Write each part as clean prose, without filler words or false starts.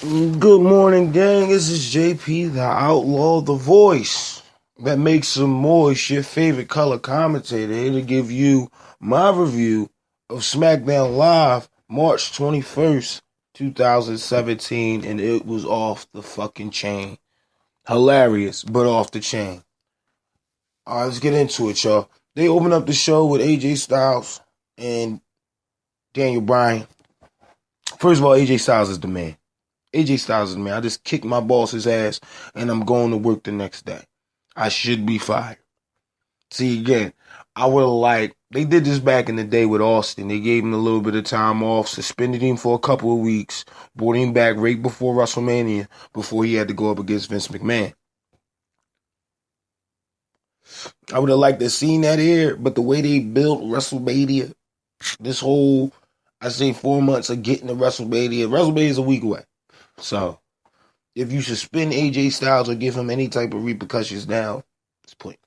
Good morning, gang. This is JP, the Outlaw, the voice that makes some moist, your favorite color commentator, here to give you my review of Smackdown Live, March 21st, 2017, and it was off the fucking chain. Hilarious, but off the chain. Alright, let's get into it, y'all. They open up the show with AJ Styles and Daniel Bryan. First of all, AJ Styles is the man. AJ Styles is the man. I just kicked my boss's ass and I'm going to work the next day. I should be fired. See, again, I would have liked, they did this back in the day with Austin. They gave him a little bit of time off, suspended him for a couple of weeks, brought him back right before WrestleMania, before he had to go up against Vince McMahon. I would have liked to seen that here, but the way they built WrestleMania, this whole, I say 4 months of getting to WrestleMania is a week away. So, if you suspend AJ Styles or give him any type of repercussions now, it's pointless.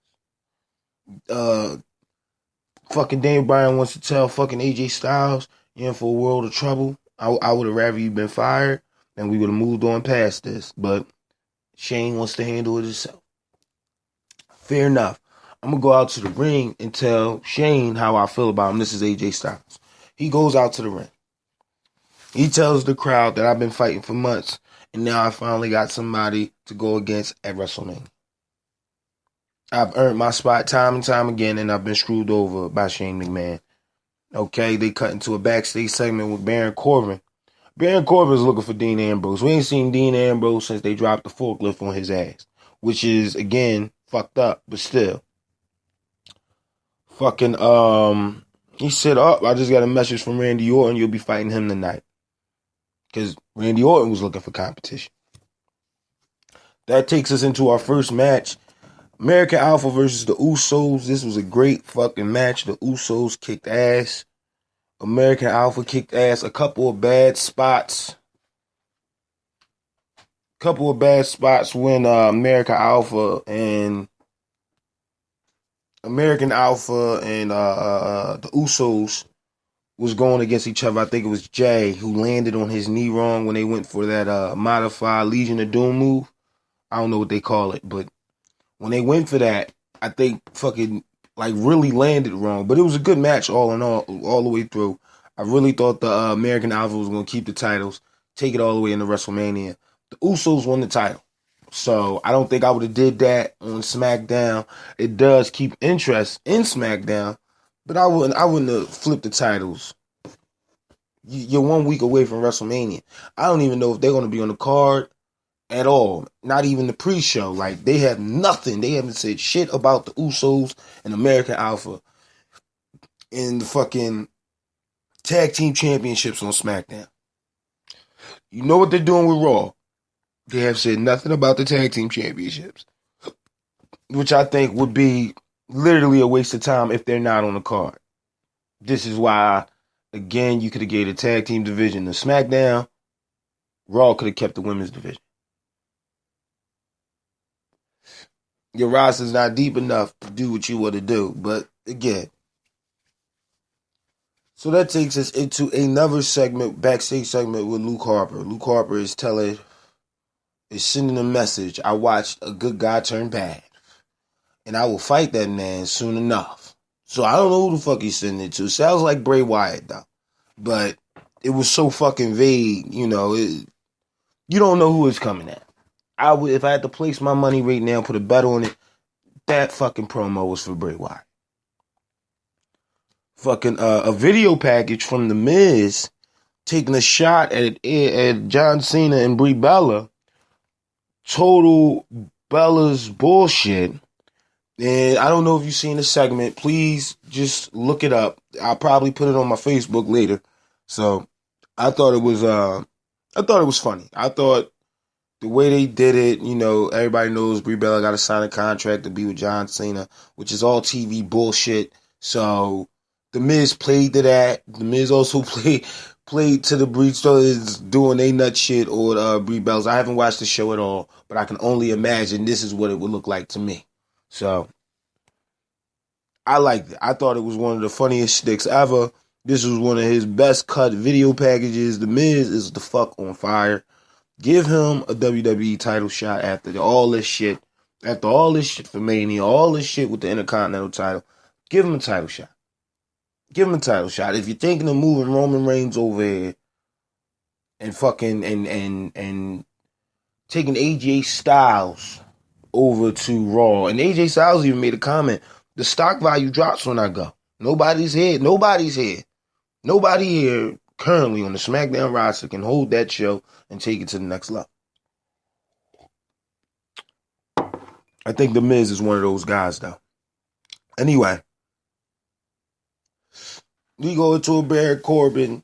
Fucking Daniel Bryan wants to tell fucking AJ Styles, you're in for a world of trouble. I would have rather you been fired, and we would have moved on past this. But Shane wants to handle it himself. Fair enough. I'm going to go out to the ring and tell Shane how I feel about him. This is AJ Styles. He goes out to the ring. He tells the crowd that I've been fighting for months, and now I finally got somebody to go against at WrestleMania. I've earned my spot time and time again, and I've been screwed over by Shane McMahon. Okay, they cut into a backstage segment with Baron Corbin. Baron Corbin's looking for Dean Ambrose. We ain't seen Dean Ambrose since they dropped the forklift on his ass, which is, again, fucked up, but still. Fucking, he said, I just got a message from Randy Orton. You'll be fighting him tonight. Because Randy Orton was looking for competition. That takes us into our first match. American Alpha versus the Usos. This was a great fucking match. The Usos kicked ass. American Alpha kicked ass. A couple of bad spots. When American Alpha and the Usos was going against each other. I think it was Jay who landed on his knee wrong when they went for that modified Legion of Doom move. I don't know what they call it, but when they went for that, I think fucking really landed wrong. But it was a good match all in all the way through. I really thought the American Alpha was going to keep the titles, take it all the way into WrestleMania. The Usos won the title. So I don't think I would have did that on SmackDown. It does keep interest in SmackDown, but I wouldn't have flipped the titles. You're 1 week away from WrestleMania. I don't even know if they're going to be on the card at all. Not even the pre-show. Like, they have nothing. They haven't said shit about the Usos and American Alpha in the fucking tag team championships on SmackDown. You know what they're doing with Raw. They have said nothing about the tag team championships, which I think would be literally a waste of time if they're not on the card. This is why, again, you could have gave the tag team division to SmackDown. Raw could have kept the women's division. Your roster's not deep enough to do what you want to do, but again. So that takes us into another segment, backstage segment with Luke Harper. Luke Harper is sending a message. I watched a good guy turn bad, and I will fight that man soon enough. So I don't know who the fuck he's sending it to. Sounds like Bray Wyatt though, but it was so fucking vague. You don't know who it's coming at. If I had to place my money right now, put a bet on it, that fucking promo was for Bray Wyatt. Fucking a video package from The Miz taking a shot at John Cena and Brie Bella. Total Bella's bullshit. And I don't know if you've seen the segment. Please just look it up. I'll probably put it on my Facebook later. So I thought it was funny. I thought the way they did it, everybody knows Brie Bella got to sign a contract to be with John Cena, which is all TV bullshit. So The Miz played to that. The Miz also played to the Brie Bella's doing a nut shit or Brie Bella's. I haven't watched the show at all, but I can only imagine this is what it would look like to me. So I liked it. I thought it was one of the funniest sticks ever. This was one of his best cut video packages. The Miz is the fuck on fire. Give him a WWE title shot after all this shit. After all this shit for Mania, all this shit with the Intercontinental title, give him a title shot. Give him a title shot. If you're thinking of moving Roman Reigns over here and fucking and taking AJ Styles over to Raw, and AJ Styles even made a comment: the stock value drops when I go. Nobody's here. Nobody's here. Nobody here currently on the SmackDown roster can hold that show and take it to the next level. I think The Miz is one of those guys, though. Anyway, we go into a Baron Corbin,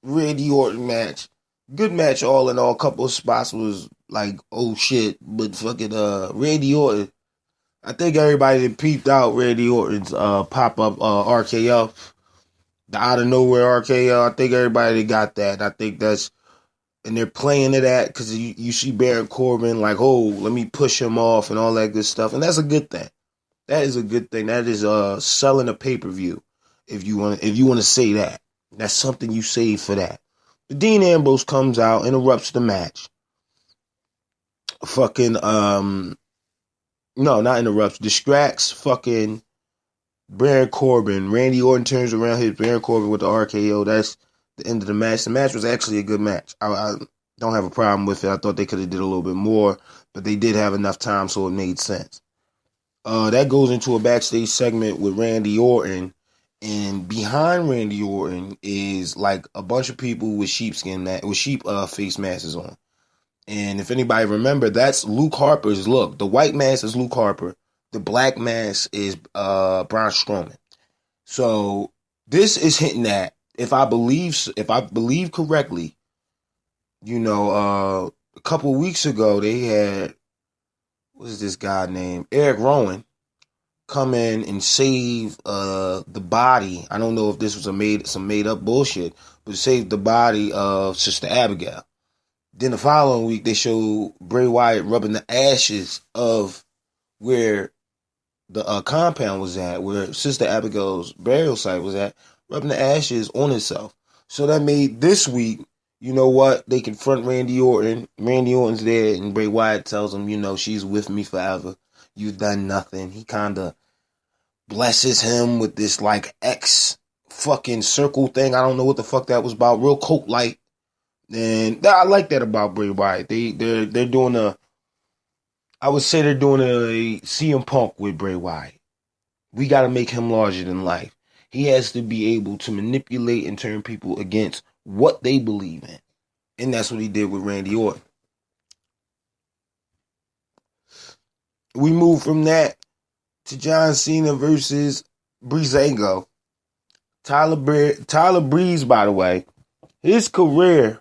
Randy Orton match. Good match all in all. A couple of spots was like, oh shit, but fucking Randy Orton. I think everybody that peeped out Randy Orton's pop-up RKO. The out of nowhere RKO. I think everybody that got that. I think that's, and they're playing to that because you see Baron Corbin like, oh, let me push him off and all that good stuff. And that's a good thing. That is a good thing. That is selling a pay-per-view. If you want to say that. That's something you save for that. But Dean Ambrose comes out, interrupts the match. Fucking no, not interrupts, distracts fucking Baron Corbin. Randy Orton turns around, hits Baron Corbin with the RKO. That's the end of the match. The match was actually a good match. I don't have a problem with it. I thought they could have did a little bit more, but they did have enough time, so it made sense. That goes into a backstage segment with Randy Orton, and behind Randy Orton is like a bunch of people with sheep face masks on. And if anybody remember, that's Luke Harper's look. The white mask is Luke Harper. The black mask is Braun Strowman. So this is hinting at, if I believe correctly, a couple of weeks ago they had, what is this guy named Eric Rowan, come in and save the body. I don't know if this was some made up bullshit, but save the body of Sister Abigail. Then the following week they showed Bray Wyatt rubbing the ashes of where the compound was at, where Sister Abigail's burial site was at, rubbing the ashes on himself. So that made this week, you know what, they confront Randy Orton. Randy Orton's there, and Bray Wyatt tells him, she's with me forever. You've done nothing. He kind of blesses him with this like X fucking circle thing. I don't know what the fuck that was about. Real cult-like. And I like that about Bray Wyatt. They're doing I would say they're doing a CM Punk with Bray Wyatt. We got to make him larger than life. He has to be able to manipulate and turn people against what they believe in. And that's what he did with Randy Orton. We move from that to John Cena versus Breezango. Tyler Breeze, by the way, his career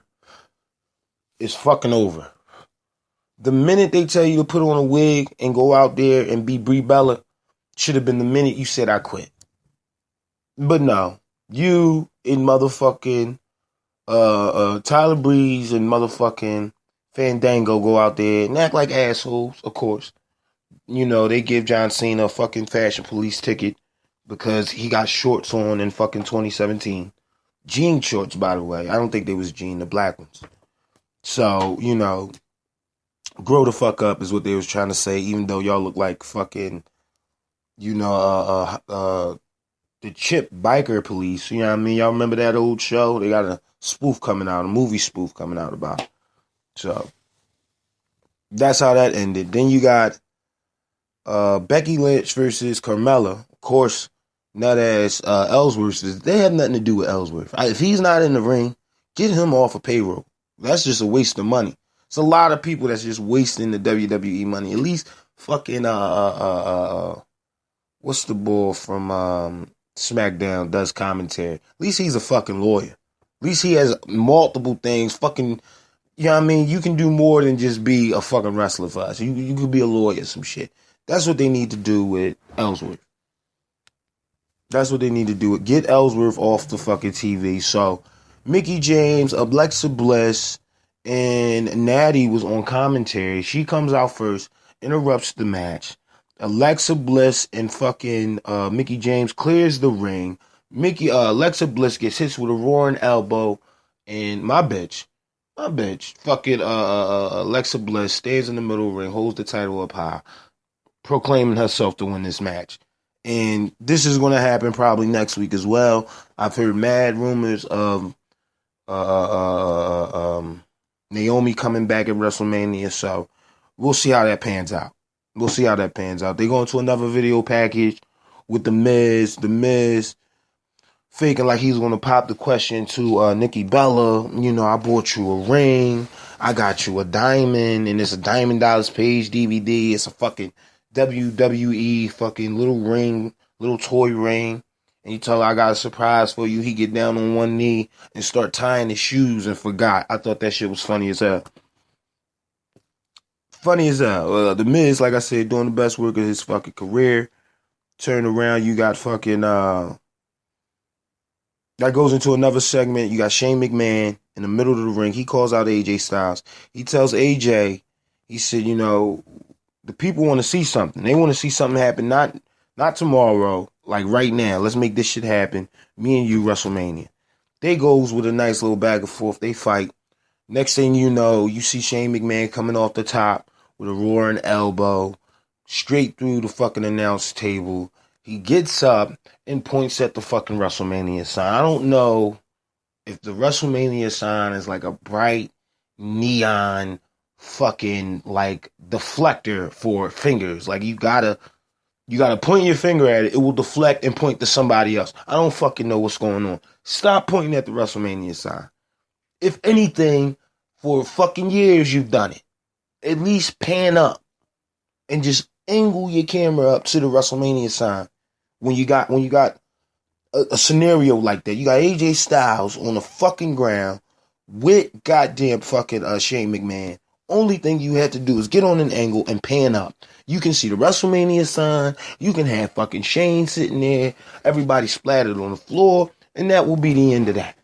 is fucking over. The minute they tell you to put on a wig and go out there and be Brie Bella should have been the minute you said I quit. But no, you and motherfucking Tyler Breeze and motherfucking Fandango go out there and act like assholes, of course. They give John Cena a fucking fashion police ticket because he got shorts on in fucking 2017. Jean shorts, by the way. I don't think they was jean, the black ones. So, grow the fuck up is what they was trying to say, even though y'all look like fucking, the Chip Biker Police. You know what I mean? Y'all remember that old show? They got a spoof coming out, a movie spoof coming out about it. So, that's how that ended. Then you got Becky Lynch versus Carmella. Of course, not as Ellsworth. They have nothing to do with Ellsworth. If he's not in the ring, get him off of payroll. That's just a waste of money. It's a lot of people that's just wasting the WWE money. At least fucking what's the bull from Smackdown does commentary. At least he's a fucking lawyer. At least he has multiple things. Fucking, you know what I mean? You can do more than just be a fucking wrestler for us. You could be a lawyer, some shit. That's what they need to do with Ellsworth. That's what they need to do. Get Ellsworth off the fucking TV. So, Mickie James, Alexa Bliss, and Natty was on commentary. She comes out first, interrupts the match. Alexa Bliss and fucking Mickie James clears the ring. Alexa Bliss gets hit with a roaring elbow, and my bitch, I bitch. Fucking Alexa Bliss stays in the middle ring, holds the title up high, proclaiming herself to win this match. And this is going to happen probably next week as well. I've heard mad rumors of Naomi coming back at WrestleMania, so we'll see how that pans out. We'll see how that pans out. They go into another video package with The Miz. The Miz faking like he's going to pop the question to Nikki Bella. You know, I bought you a ring. I got you a diamond, and it's a Diamond Dollars Page DVD. It's a fucking WWE fucking little ring, little toy ring. And you tell her, I got a surprise for you. He get down on one knee and start tying his shoes and forgot. I thought that shit was funny as hell. Funny as hell. The Miz, like I said, doing the best work of his fucking career. Turn around, you got fucking that goes into another segment. You got Shane McMahon in the middle of the ring. He calls out AJ Styles. He tells AJ, he said, you know, the people want to see something. They want to see something happen, not tomorrow, like right now. Let's make this shit happen. Me and you, WrestleMania. They goes with a nice little back and forth. They fight. Next thing you know, you see Shane McMahon coming off the top with a roaring elbow, straight through the fucking announce table. He gets up and points at the fucking WrestleMania sign. I don't know if the WrestleMania sign is like a bright neon fucking like deflector for fingers. Like you gotta point your finger at it. It will deflect and point to somebody else. I don't fucking know what's going on. Stop pointing at the WrestleMania sign. If anything, for fucking years you've done it. At least pan up and just angle your camera up to the WrestleMania sign. When you got a scenario like that, you got AJ Styles on the fucking ground with goddamn fucking Shane McMahon. Only thing you had to do is get on an angle and pan up. You can see the WrestleMania sign. You can have fucking Shane sitting there. Everybody splattered on the floor. And that will be the end of that.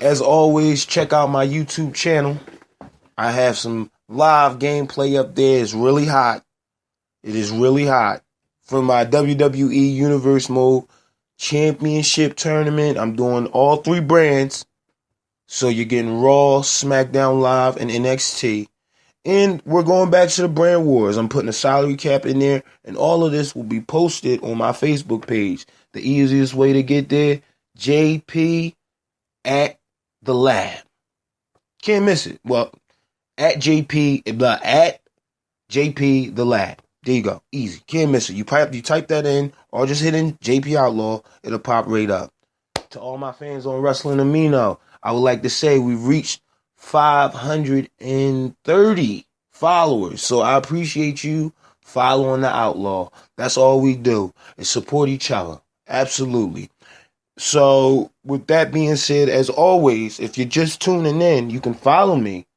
As always, check out my YouTube channel. I have some live gameplay up there. It's really hot. It is really hot. For my WWE Universe Mode Championship Tournament, I'm doing all three brands. So you're getting Raw, Smackdown Live, and NXT. And we're going back to the brand wars. I'm putting a salary cap in there. And all of this will be posted on my Facebook page. The easiest way to get there, JP at the lab. Can't miss it. Well, at JP the lab. There you go. Easy. Can't miss it. You type that in or just hit in JP Outlaw. It'll pop right up. To all my fans on Wrestling Amino, I would like to say we've reached 530 followers. So I appreciate you following the Outlaw. That's all we do is support each other. Absolutely. So with that being said, as always, if you're just tuning in, you can follow me.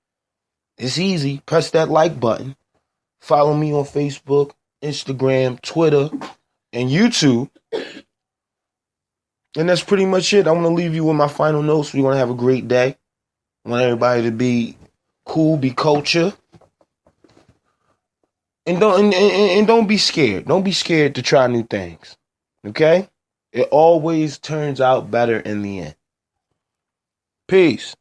It's easy. Press that like button. Follow me on Facebook, Instagram, Twitter, and YouTube. And that's pretty much it. I want to leave you with my final notes. We're going to have a great day. I want everybody to be cool, be culture. And don't be scared. Don't be scared to try new things. Okay? It always turns out better in the end. Peace.